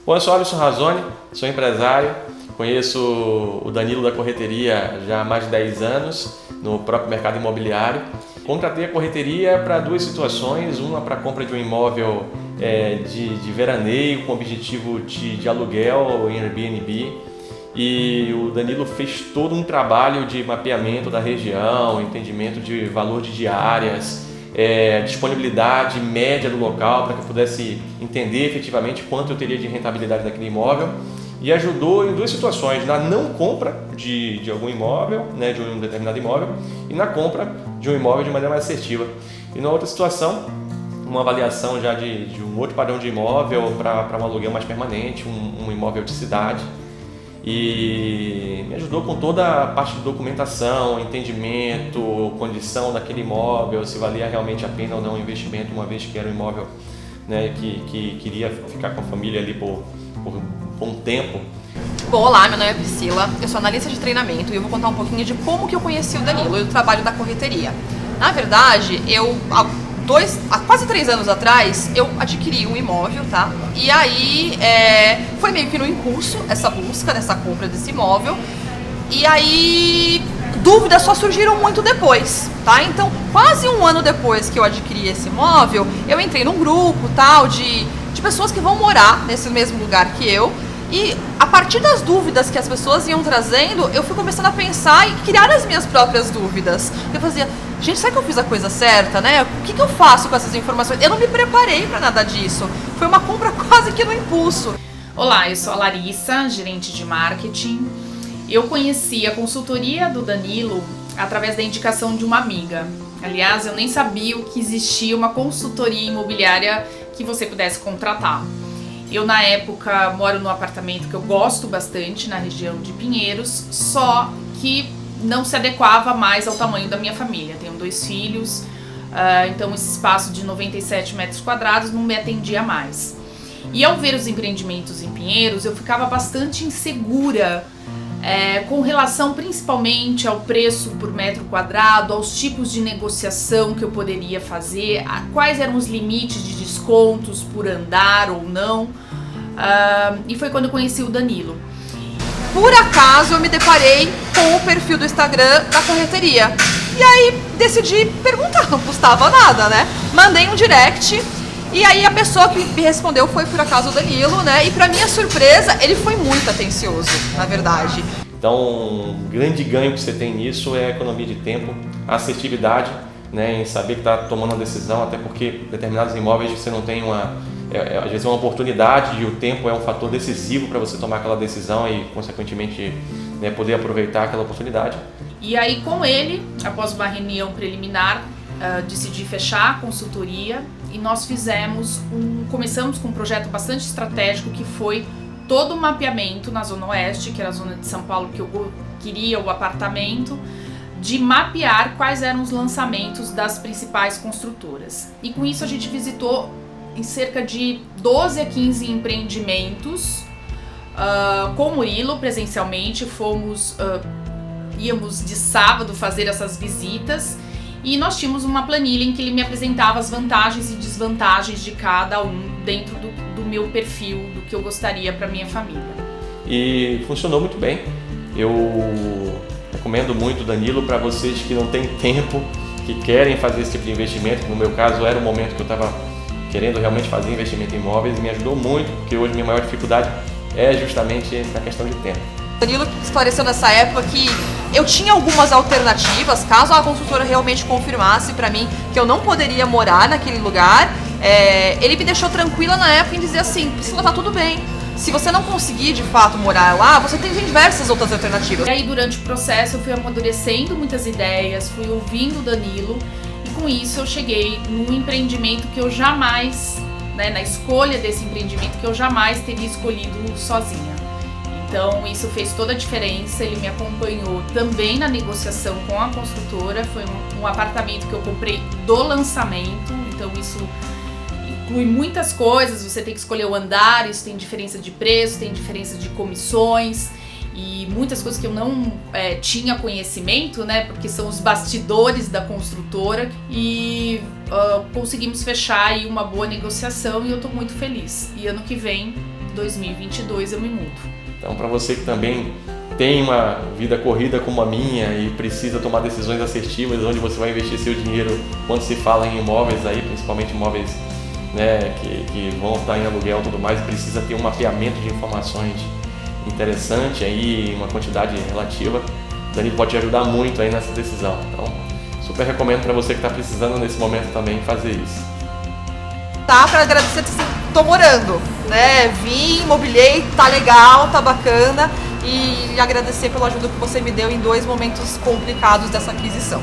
Bom, eu sou Alisson Razzoni, sou empresário, conheço o Danilo da correteria já há mais de 10 anos no próprio mercado imobiliário. Contratei a correteria para duas situações, uma para a compra de um imóvel de veraneio com objetivo de aluguel em Airbnb, e o Danilo fez todo um trabalho de mapeamento da região, entendimento de valor de diárias, disponibilidade média do local para que eu pudesse entender efetivamente quanto eu teria de rentabilidade daquele imóvel, e ajudou em duas situações: na não compra de algum imóvel, de um determinado imóvel, e na compra de um imóvel de maneira mais assertiva. E na outra situação, uma avaliação já de um outro padrão de imóvel para um aluguel mais permanente, um imóvel de cidade. E me ajudou com toda a parte de documentação, entendimento, condição daquele imóvel, se valia realmente a pena ou não o investimento, uma vez que era um imóvel que queria ficar com a família ali por um tempo. Bom, olá, meu nome é Priscila, eu sou analista de treinamento e eu vou contar um pouquinho de como que eu conheci o Danilo e o trabalho da correteria. Na verdade, há quase 3 anos atrás, eu adquiri um imóvel, tá? E aí, foi meio que no impulso, essa busca, dessa compra desse imóvel. E aí, dúvidas só surgiram muito depois, tá? Então, quase um ano depois que eu adquiri esse imóvel, eu entrei num grupo, tal, de pessoas que vão morar nesse mesmo lugar que eu. E a partir das dúvidas que as pessoas iam trazendo, eu fui começando a pensar e criar as minhas próprias dúvidas. Eu fazia, gente, será que eu fiz a coisa certa, né? O que eu faço com essas informações? Eu não me preparei para nada disso. Foi uma compra quase que no impulso. Olá, eu sou a Larissa, gerente de marketing. Eu conheci a consultoria do Danilo através da indicação de uma amiga. Aliás, eu nem sabia que existia uma consultoria imobiliária que você pudesse contratar. Eu, na época, moro num apartamento que eu gosto bastante, na região de Pinheiros, só que não se adequava mais ao tamanho da minha família. Tenho 2 filhos, então esse espaço de 97 metros quadrados não me atendia mais. E ao ver os empreendimentos em Pinheiros, eu ficava bastante insegura, com relação principalmente ao preço por metro quadrado, aos tipos de negociação que eu poderia fazer, quais eram os limites de descontos por andar ou não. E foi quando eu conheci o Danilo. Por acaso eu me deparei com o perfil do Instagram da correteria. E aí decidi perguntar, não custava nada, né? Mandei um direct. E aí a pessoa que me respondeu foi por acaso o Danilo, né? E pra minha surpresa, ele foi muito atencioso, na verdade. Então, um grande ganho que você tem nisso é a economia de tempo, a assertividade, em saber que está tomando uma decisão, até porque determinados imóveis você não tem às vezes uma oportunidade, e o tempo é um fator decisivo para você tomar aquela decisão e, consequentemente, poder aproveitar aquela oportunidade. E aí, com ele, após uma reunião preliminar, decidi fechar a consultoria e nós começamos com um projeto bastante estratégico, que foi todo o mapeamento na Zona Oeste, que era a zona de São Paulo que eu queria o apartamento, de mapear quais eram os lançamentos das principais construtoras. E com isso a gente visitou em cerca de 12 a 15 empreendimentos com o Murilo presencialmente. Íamos de sábado fazer essas visitas e nós tínhamos uma planilha em que ele me apresentava as vantagens e desvantagens de cada um dentro do meu perfil, do que eu gostaria para minha família. E funcionou muito bem. Eu recomendo muito o Danilo para vocês que não têm tempo, que querem fazer esse tipo de investimento. No meu caso, era o momento que eu estava querendo realmente fazer investimento em imóveis, e me ajudou muito, porque hoje minha maior dificuldade é justamente na questão de tempo. Danilo esclareceu nessa época que eu tinha algumas alternativas, caso a consultora realmente confirmasse para mim que eu não poderia morar naquele lugar. Ele me deixou tranquila na época em dizer assim, Priscila, tá tudo bem. Se você não conseguir de fato morar lá, você tem diversas outras alternativas. E aí, durante o processo, eu fui amadurecendo muitas ideias, fui ouvindo o Danilo, e com isso eu cheguei num empreendimento que eu jamais, na escolha desse empreendimento, que eu jamais teria escolhido sozinha. Então isso fez toda a diferença. Ele me acompanhou também na negociação com a construtora. Foi um apartamento que eu comprei do lançamento, então isso inclui muitas coisas. Você tem que escolher o andar, isso tem diferença de preço, tem diferença de comissões. e muitas coisas que eu não tinha conhecimento, né, porque são os bastidores da construtora, e conseguimos fechar aí uma boa negociação e eu tô muito feliz. E ano que vem, 2022, eu me mudo. Então, para você que também tem uma vida corrida como a minha e precisa tomar decisões assertivas, onde você vai investir seu dinheiro quando se fala em imóveis aí, principalmente imóveis, né, que vão estar em aluguel e tudo mais, precisa ter um mapeamento de informações interessante aí, uma quantidade relativa. O Danilo pode te ajudar muito aí nessa decisão. Então, super recomendo para você que está precisando nesse momento também fazer isso. Tá, para agradecer, assim, tô morando, né? Vim, mobiliei, tá legal, tá bacana, e agradecer pela ajuda que você me deu em 2 momentos complicados dessa aquisição.